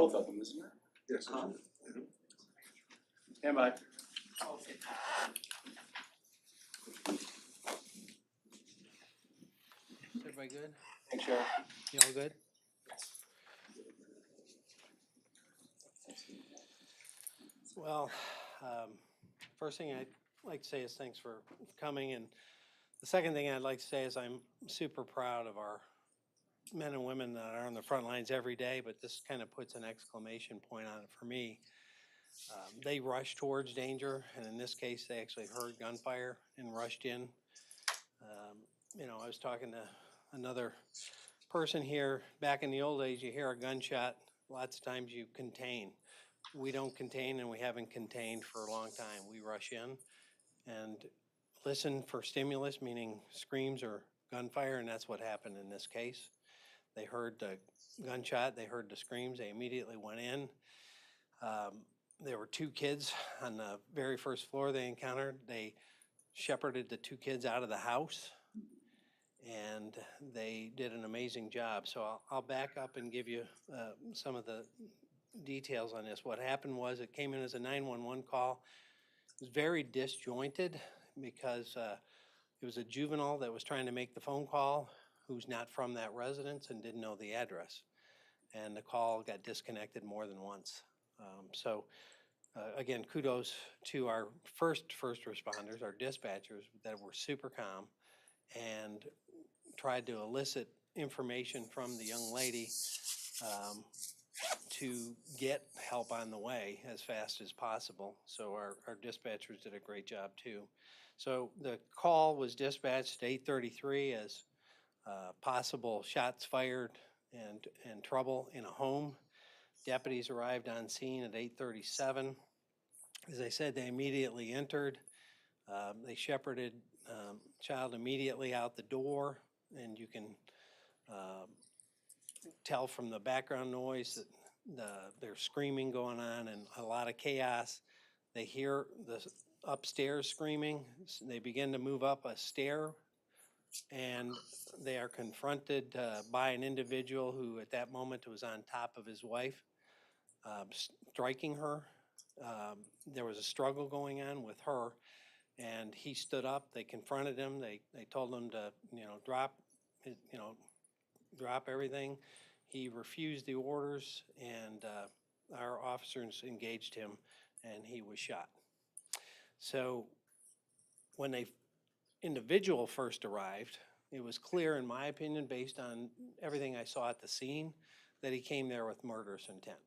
both of them, isn't it? Yes. Stand by. Is everybody good? Thanks, Sheriff. You all good? Well, first thing I'd like to say is thanks for coming, and the second thing I'd like to say is I'm super proud of our men and women that are on the front lines every day, but this kind of puts an exclamation point on it for me. They rushed towards danger, and in this case, they actually heard gunfire and rushed in. I was talking to another person here. Back in the old days, you hear a gunshot, lots of times you contain. We don't contain, and we haven't contained for a long time. We rush in and listen for stimulus, meaning screams or gunfire, and that's what happened in this case. They heard the gunshot, they heard the screams, they immediately went in. There were two kids on the very first floor they encountered. They shepherded the two kids out of the house, and they did an amazing job. So I'll back up and give you some of the details on this. What happened was it came in as a 911 call. It was very disjointed because it was a juvenile that was trying to make the phone call who's not from that residence and didn't know the address. And the call got disconnected more than once. Again, kudos to our first responders, our dispatchers that were super calm and tried to elicit information from the young lady to get help on the way as fast as possible. So our dispatchers did a great job too. So the call was dispatched at 8:33 as possible shots fired and trouble in a home. Deputies arrived on scene at 8:37. As I said, they immediately entered. They shepherded child immediately out the door, and you can tell from the background noise that there's screaming going on and a lot of chaos. They hear the upstairs screaming. They begin to move up a stair, and they are confronted by an individual who at that moment was on top of his wife, striking her. There was a struggle going on with her, and he stood up. They confronted him. They told him to drop everything. He refused the orders, and our officers engaged him, and he was shot. So when the individual first arrived, it was clear, in my opinion, based on everything I saw at the scene, that he came there with murderous intent.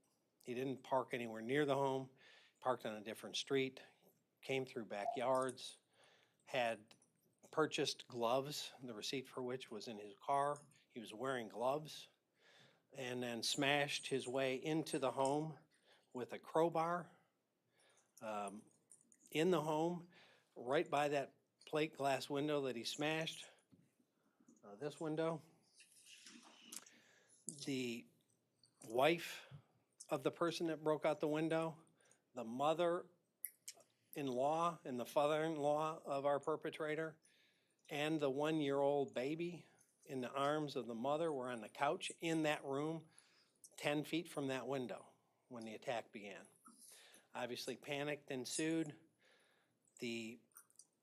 He didn't park anywhere near the home, parked on a different street, came through backyards, had purchased gloves, the receipt for which was in his car. He was wearing gloves, and then smashed his way into the home with a crowbar. In the home, right by that plate glass window that he smashed, this window, the wife of the person that broke out the window, the mother-in-law and the father-in-law of our perpetrator, and the 1-year-old baby in the arms of the mother were on the couch in that room 10 feet from that window when the attack began. Obviously, panic ensued. The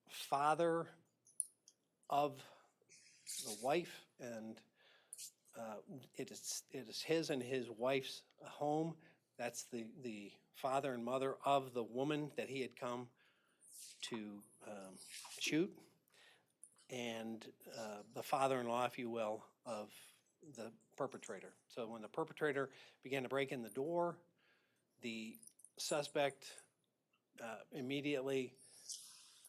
father of the wife, and it is his and his wife's home. That's the father and mother of the woman that he had come to shoot, and the father-in-law, if you will, of the perpetrator. So when the perpetrator began to break in the door, the suspect immediately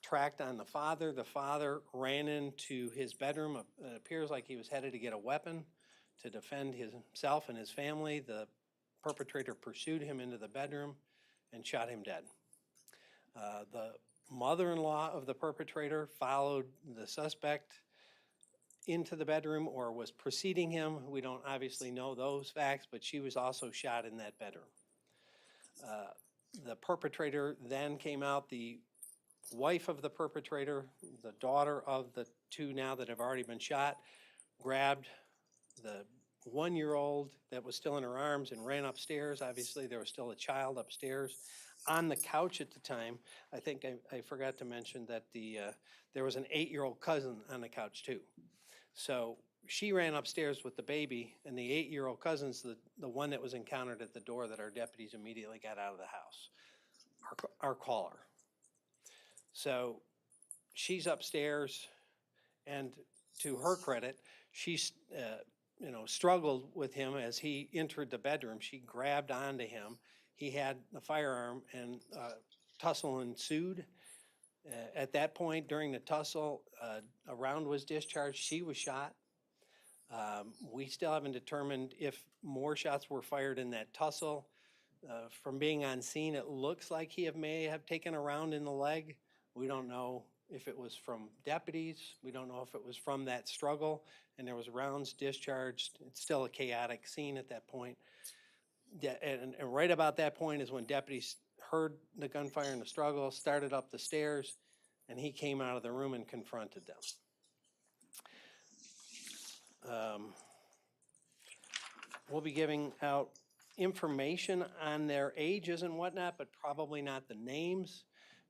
tracked on the father. The father ran into his bedroom. It appears like he was headed to get a weapon to defend himself and his family. The perpetrator pursued him into the bedroom and shot him dead. The mother-in-law of the perpetrator followed the suspect into the bedroom or was preceding him. We don't obviously know those facts, but she was also shot in that bedroom. The perpetrator then came out. The wife of the perpetrator, the daughter of the two now that have already been shot, grabbed the 1-year-old that was still in her arms and ran upstairs. Obviously, there was still a child upstairs on the couch at the time. I think I forgot to mention that there was an 8-year-old cousin on the couch too. So she ran upstairs with the baby, and the 8-year-old cousin's the one that was encountered at the door that our deputies immediately got out of the house, our caller. So she's upstairs, and to her credit, she's struggled with him as he entered the bedroom. She grabbed onto him. He had a firearm, and tussle ensued. At that point, during the tussle, a round was discharged. She was shot. We still haven't determined if more shots were fired in that tussle. From being on scene, it looks like he may have taken a round in the leg. We don't know if it was from deputies. We don't know if it was from that struggle, and there was rounds discharged. It's still a chaotic scene at that point. And right about that point is when deputies heard the gunfire and the struggle, started up the stairs, and he came out of the room and confronted them. We'll be giving out information on their ages and whatnot, but probably not the names,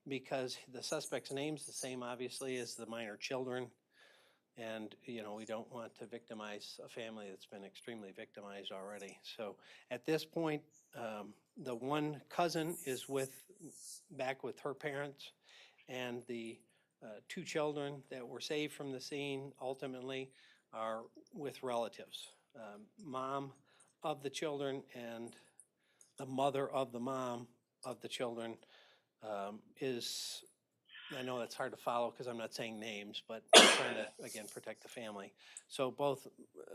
because the suspect's name's the same, obviously, as the minor children. And, we don't want to victimize a family that's been extremely victimized already. So at this point, the one cousin is back with her parents, and the 2 children that were saved from the scene ultimately are with relatives. Mom of the children and the mother of the mom of the children is, I know that's hard to follow because I'm not saying names, but I'm trying to, again, protect the family. So both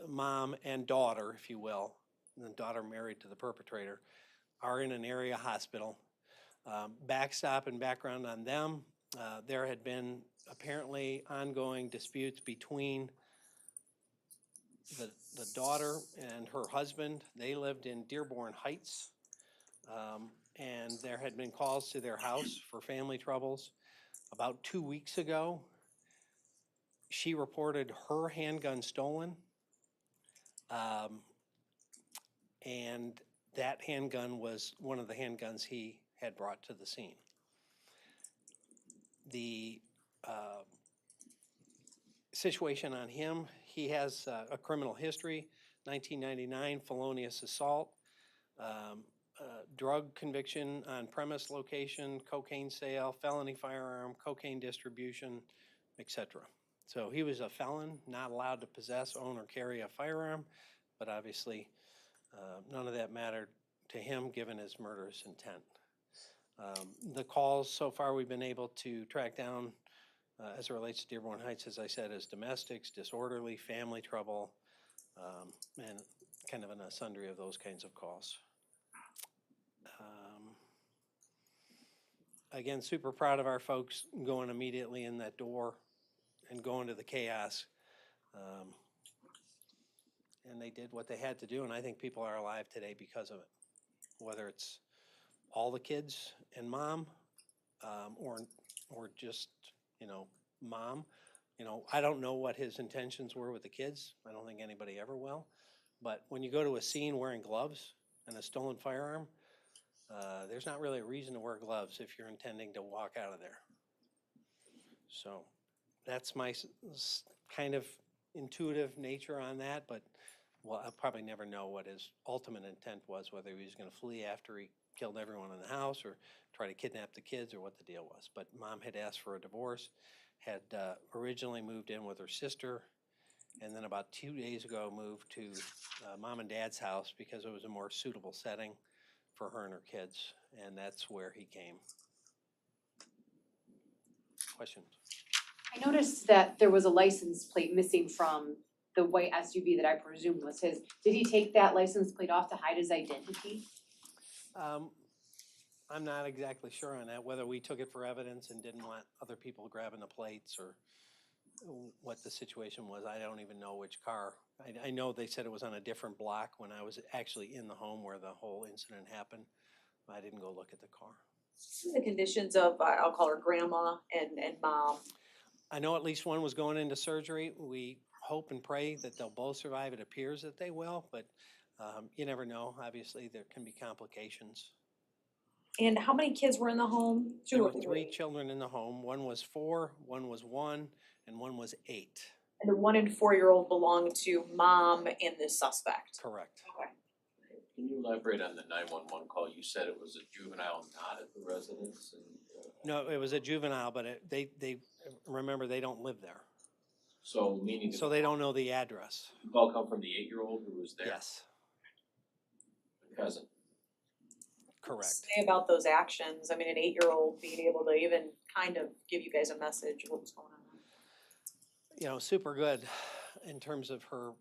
mom and daughter, if you will, and the daughter married to the perpetrator, are in an area hospital. Backstop and background on them, there had been apparently ongoing disputes between the daughter and her husband. They lived in Dearborn Heights, and there had been calls to their house for family troubles. About 2 weeks ago, she reported her handgun stolen, and that handgun was one of the handguns he had brought to the scene. The situation on him, he has a criminal history, 1999 felonious assault, drug conviction on premise location, cocaine sale, felony firearm, cocaine distribution, etc. So he was a felon, not allowed to possess, own, or carry a firearm, but obviously none of that mattered to him given his murderous intent. The calls so far we've been able to track down as it relates to Dearborn Heights, as I said, is domestics, disorderly, family trouble, and kind of a sundry of those kinds of calls. Again, super proud of our folks going immediately in that door and going to the chaos. And they did what they had to do, and I think people are alive today because of it. Whether it's all the kids and mom, or just, mom. I don't know what his intentions were with the kids. I don't think anybody ever will. But when you go to a scene wearing gloves and a stolen firearm, there's not really a reason to wear gloves if you're intending to walk out of there. So that's my kind of intuitive nature on that, but I'll probably never know what his ultimate intent was, whether he was going to flee after he killed everyone in the house or try to kidnap the kids or what the deal was. But mom had asked for a divorce, had originally moved in with her sister, and then about 2 days ago moved to mom and dad's house because it was a more suitable setting for her and her kids, and that's where he came. Questions? I noticed that there was a license plate missing from the white SUV that I presumed was his. Did he take that license plate off to hide his identity? I'm not exactly sure on that, whether we took it for evidence and didn't want other people grabbing the plates or what the situation was. I don't even know which car. I know they said it was on a different block when I was actually in the home where the whole incident happened. I didn't go look at the car. The conditions of, I'll call her grandma and mom. I know at least one was going into surgery. We hope and pray that they'll both survive. It appears that they will, but you never know. Obviously, there can be complications. And how many kids were in the home? There Two were or 3 three? children in the home. One was 4, one was 1, and one was 8. And the 1 and 4-year-old belonged to mom and the suspect. Correct. Okay. Can you elaborate on the 911 call? You said it was a juvenile not at the residence and. No, it was a juvenile, but they remember they don't live there, So meaning. so they don't know the address. The call come from the 8-year-old who was there? Yes, The cousin. correct. Say about those actions. I mean, an 8-year-old being able to even kind of give you guys a message of what was going on. You know, super good in terms of her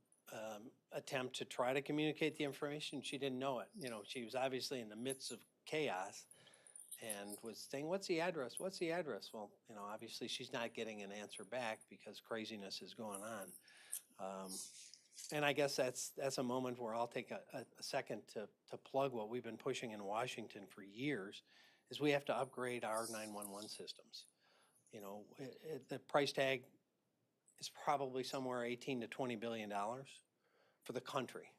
attempt to try to communicate the information. She didn't know it. You know, she was obviously in the midst of chaos and was saying, "What's the address? What's the address?" Well, you know, obviously she's not getting an answer back because craziness is going on. And I guess that's a moment where I'll take a second to plug what we've been pushing in Washington for years, is we have to upgrade our 911 systems. You know, the price tag is probably somewhere $18 to $20 billion for the country.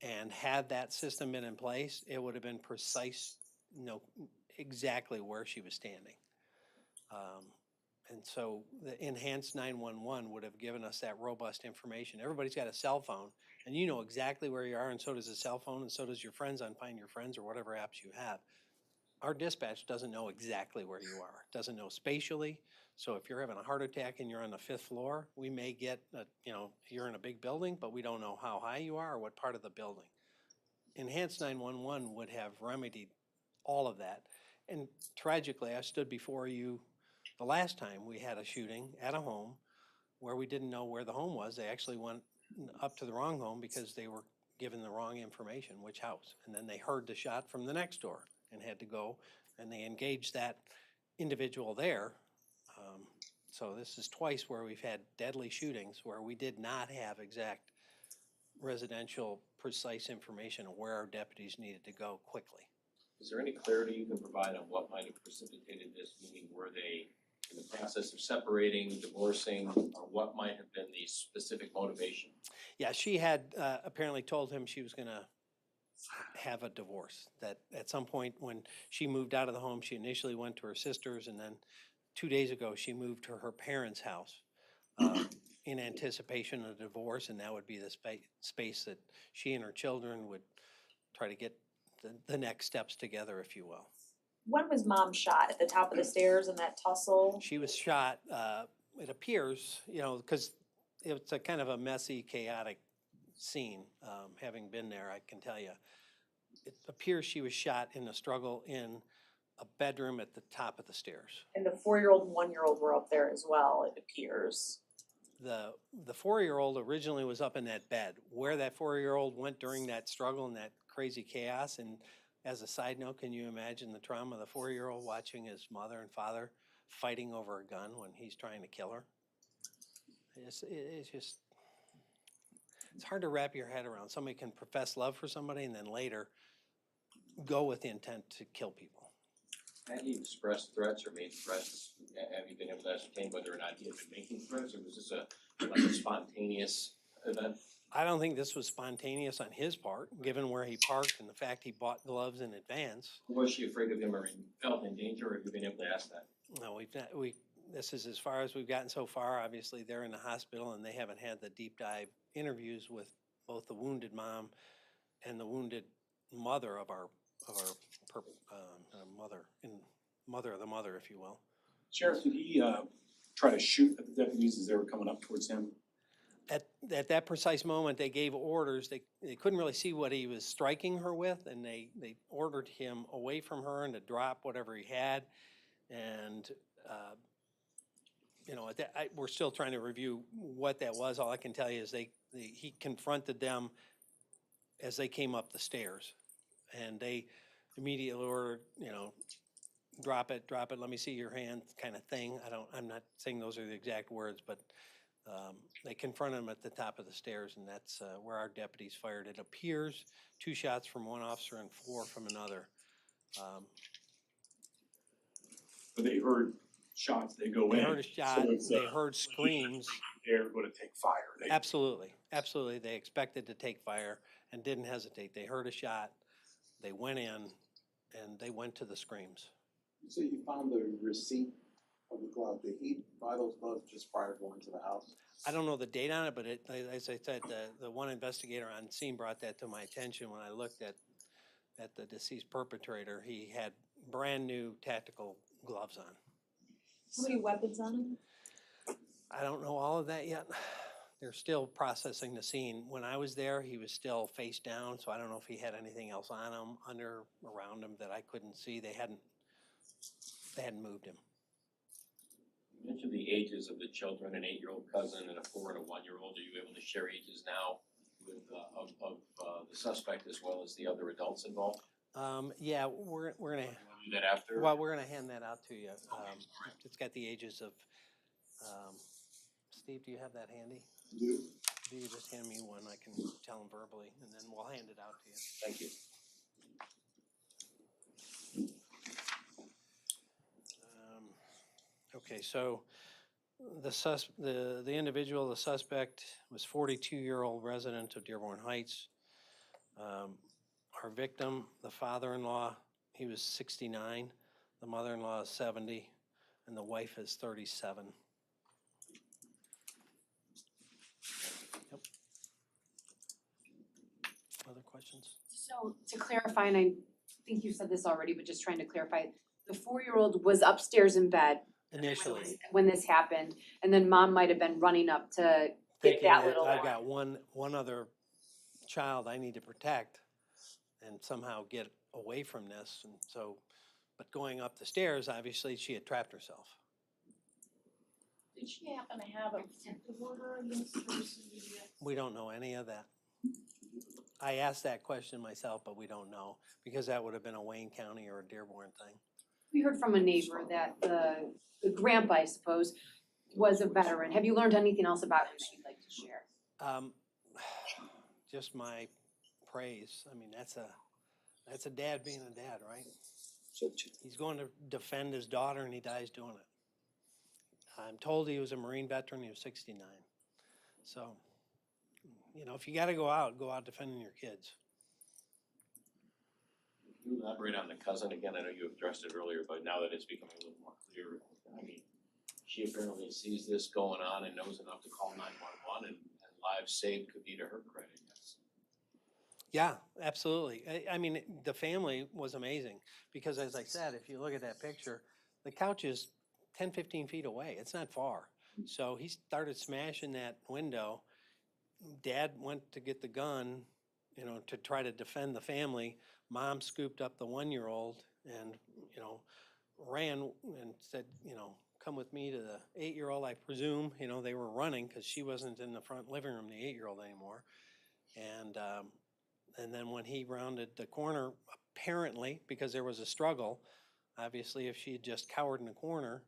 And had that system been in place, it would have been precise, you know, exactly where she was standing. And so the enhanced 911 would have given us that robust information. Everybody's got a cell phone, and you know exactly where you are, and so does a cell phone, and so does your friends on Find Your Friends or whatever apps you have. Our dispatch doesn't know exactly where you are, doesn't know spatially. So if you're having a heart attack and you're on the 5th floor, we may get, you know, you're in a big building, but we don't know how high you are or what part of the building. Enhanced 911 would have remedied all of that. And tragically, I stood before you the last time we had a shooting at a home where we didn't know where the home was. They actually went up to the wrong home because they were given the wrong information, which house. And then they heard the shot from the next door and had to go, and they engaged that individual there. So this is twice where we've had deadly shootings where we did not have exact residential precise information of where our deputies needed to go quickly. Is there any clarity you can provide on what might have precipitated this? Meaning, were they in the process of separating, divorcing, or what might have been the specific motivation? Yeah, she had apparently told him she was going to have a divorce. That at some point when she moved out of the home, she initially went to her sister's, and then 2 days ago she moved to her parents' house in anticipation of a divorce, and that would be the space that she and her children would try to get the next steps together, if you will. When was mom shot? At the top of the stairs in that tussle? She was shot, it appears, you know, because it's a kind of a messy, chaotic scene. Having been there, I can tell you. It appears she was shot in a struggle in a bedroom at the top of the stairs. And the 4-year-old and 1-year-old were up there as well, it appears. The 4-year-old originally was up in that bed. Where that 4-year-old went during that struggle and that crazy chaos, and as a side note, can you imagine the trauma of the 4-year-old watching his mother and father fighting over a gun when he's trying to kill her? It's just, it's hard to wrap your head around. Somebody can profess love for somebody and then later go with the intent to kill people. Had he expressed threats or made threats? Have you been able to ascertain whether or not he had been making threats, or was this like a spontaneous event? I don't think this was spontaneous on his part, given where he parked and the fact he bought gloves in advance. Was she afraid of him or felt in danger, or have you been able to ask that? No, this is as far as we've gotten so far. Obviously, they're in the hospital and they haven't had the deep dive interviews with both the wounded mom and the wounded mother of our mother of the mother, if you will. Sheriff, did he try to shoot at the deputies as they were coming up towards him? At that precise moment, they gave orders. They couldn't really see what he was striking her with, and they ordered him away from her and to drop whatever he had. And you know, we're still trying to review what that was. All I can tell you is he confronted them as they came up the stairs, and they immediately ordered, you know, drop it, let me see your hand, kind of thing. I'm not saying those are the exact words, but they confronted him at the top of the stairs, and that's where our deputies fired. It appears 2 shots from one officer and 4 from another. But they heard shots, they go in. They heard a shot, So it's, they heard screams. They're gonna take fire. They- Absolutely, absolutely. They expected to take fire and didn't hesitate. They heard a shot, they went in, and they went to the screams. You say you found the receipt of the glove. Did he buy those gloves just prior to going to the house? I don't know the date on it, but it, as I said, the one investigator on scene brought that to my attention when I looked at the deceased perpetrator. He had brand-new tactical gloves on. How many weapons on him? I don't know all of that yet. They're still processing the scene. When I was there, he was still face down, so I don't know if he had anything else on him, around him that I couldn't see. They hadn't moved him. You mentioned the ages of the children, an 8-year-old cousin and a 4 and a 1-year-old. Are you able to share ages now with, of the suspect as well as the other adults involved? Yeah, we're gonna, We'll do that after. well, we're gonna hand that out to you. It's got the ages of, Steve, do you have that handy? Do. Do you just hand me one? I can tell him verbally, and then we'll hand it out to you. Thank you. Okay, so the individual, the suspect, was 42-year-old resident of Dearborn Heights. Our victim, the father-in-law, he was 69, the mother-in-law is 70, and the wife is 37. Yep. Other questions? So to clarify, and I think you said this already, but just trying to clarify, the 4-year-old was upstairs in bed Initially, when this happened, and then mom might have been running up to get thinking that that little I've one. got one other child I need to protect and somehow get away from this, and so, but going up the stairs, obviously, she had trapped herself. Did she happen to have a protective order against the person? We don't know any of that. I asked that question myself, but we don't know, because that would have been a Wayne County or a Dearborn thing. We heard from a neighbor that the grandpa, I suppose, was a veteran. Have you learned anything else about him that you'd like to share? Just my praise. I mean, that's a dad being a dad, right? He's going to defend his daughter and he dies doing it. I'm told he was a Marine veteran, he was 69. So, you know, if you gotta go out defending your kids. Can you elaborate on the cousin again? I know you addressed it earlier, but now that it's becoming a little more clear, I mean, she apparently sees this going on and knows enough to call 911 and lives saved could be to her credit, yes. Yeah, absolutely. I mean, the family was amazing because as I said, if you look at that picture, the couch is 10, 15 feet away. It's not far. So he started smashing that window. Dad went to get the gun, you know, to try to defend the family. Mom scooped up the 1-year-old and, you know, ran and said, you know, come with me to the 8-year-old, I presume. You know, they were running because she wasn't in the front living room, the 8-year-old anymore. And then when he rounded the corner, apparently, because there was a struggle, obviously if she had just cowered in the corner,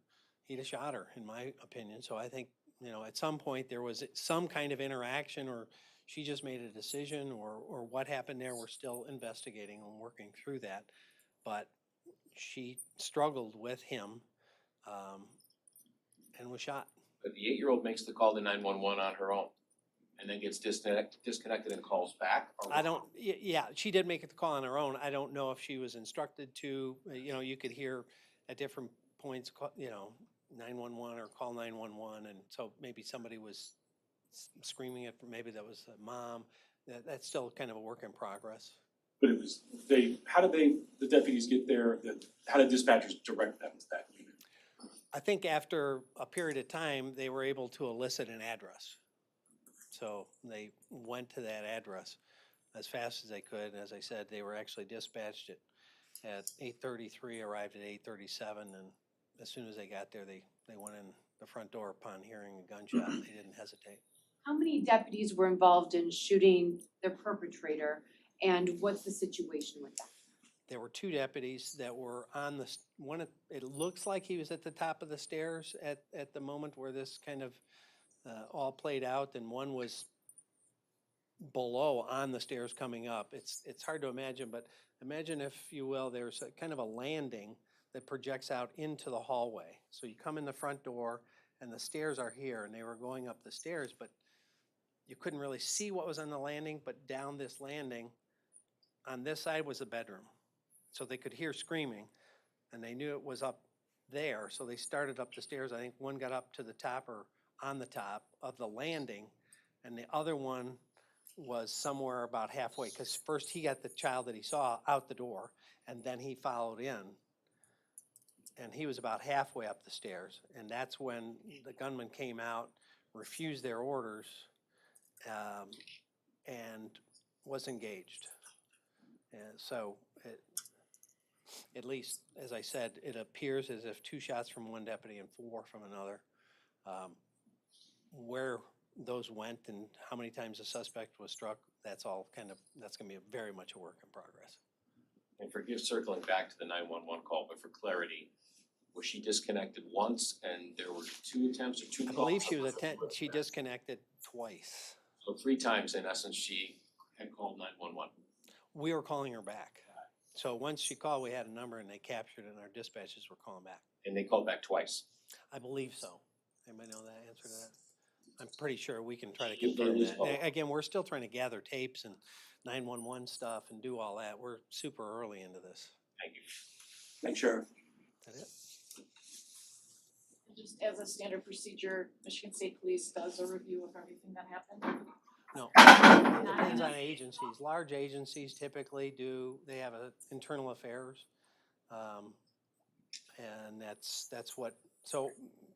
he'd have shot her, in my opinion. So I think, you know, at some point there was some kind of interaction or she just made a decision or what happened there. We're still investigating and working through that. But she struggled with him and was shot. But the 8-year-old makes the call to 911 on her own and then gets disconnected and calls back? Or I don't, yeah, she did make the call on her own. I don't know if she was instructed to, you know, you could hear at different points, you know, 911 or call 911. And so maybe somebody was screaming it, maybe that was mom. That's still kind of a work in progress. But it was, how did the deputies get there? How did dispatchers direct them to that unit? I think after a period of time, they were able to elicit an address. So they went to that address as fast as they could. And as I said, they were actually dispatched at 8:33, arrived at 8:37, and as soon as they got there, they went in the front door upon hearing a gunshot. They didn't hesitate. How many deputies were involved in shooting the perpetrator, and what's the situation with that? There were 2 deputies that were on the, it looks like he was at the top of the stairs at the moment where this kind of all played out, and one was below on the stairs coming up. It's hard to imagine, but imagine, if you will, there's a kind of a landing that projects out into the hallway. So you come in the front door and the stairs are here, and they were going up the stairs, but you couldn't really see what was on the landing, but down this landing, on this side was a bedroom. So they could hear screaming, and they knew it was up there, so they started up the stairs. I think one got up to the top or on the top of the landing, and the other one was somewhere about halfway, because first he got the child that he saw out the door, and then he followed in. And he was about halfway up the stairs, and that's when the gunman came out, refused their orders, and was engaged. And so, at least, as I said, it appears as if 2 shots from one deputy and 4 from another. Where those went and how many times the suspect was struck, that's gonna be very much a work in progress. And forgive circling back to the 911 call, but for clarity, was she disconnected once and there were 2 attempts or 2 I calls? believe she disconnected twice. So 3 times in essence, she had called 911. We were calling her back. So once she called, we had a number and they captured it and our dispatchers were calling back. And they called back twice. I believe so. Anybody know that answer to that? I'm pretty sure we can try to You confirm lose that. both. Again, we're still trying to gather tapes and 911 stuff and do all that. We're super early into this. Thank you. Thanks, Sheriff. Is that it? Just as a standard procedure, Michigan State Police does a review of everything that happened. No, it depends on agencies. Large agencies typically they have internal affairs. And that's what, so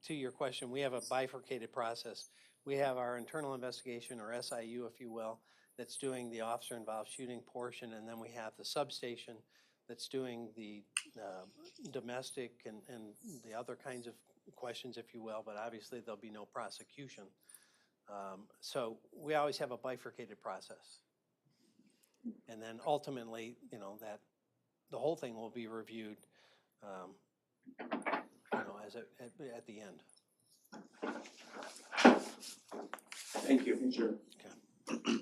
to your question, we have a bifurcated process. We have our internal investigation, or SIU if you will, that's doing the officer involved shooting portion, and then we have the substation that's doing the domestic and the other kinds of questions if you will, but obviously there'll be no prosecution. So we always have a bifurcated process. And then ultimately, that the whole thing will be reviewed, at the end. Thank you. Sure. Okay.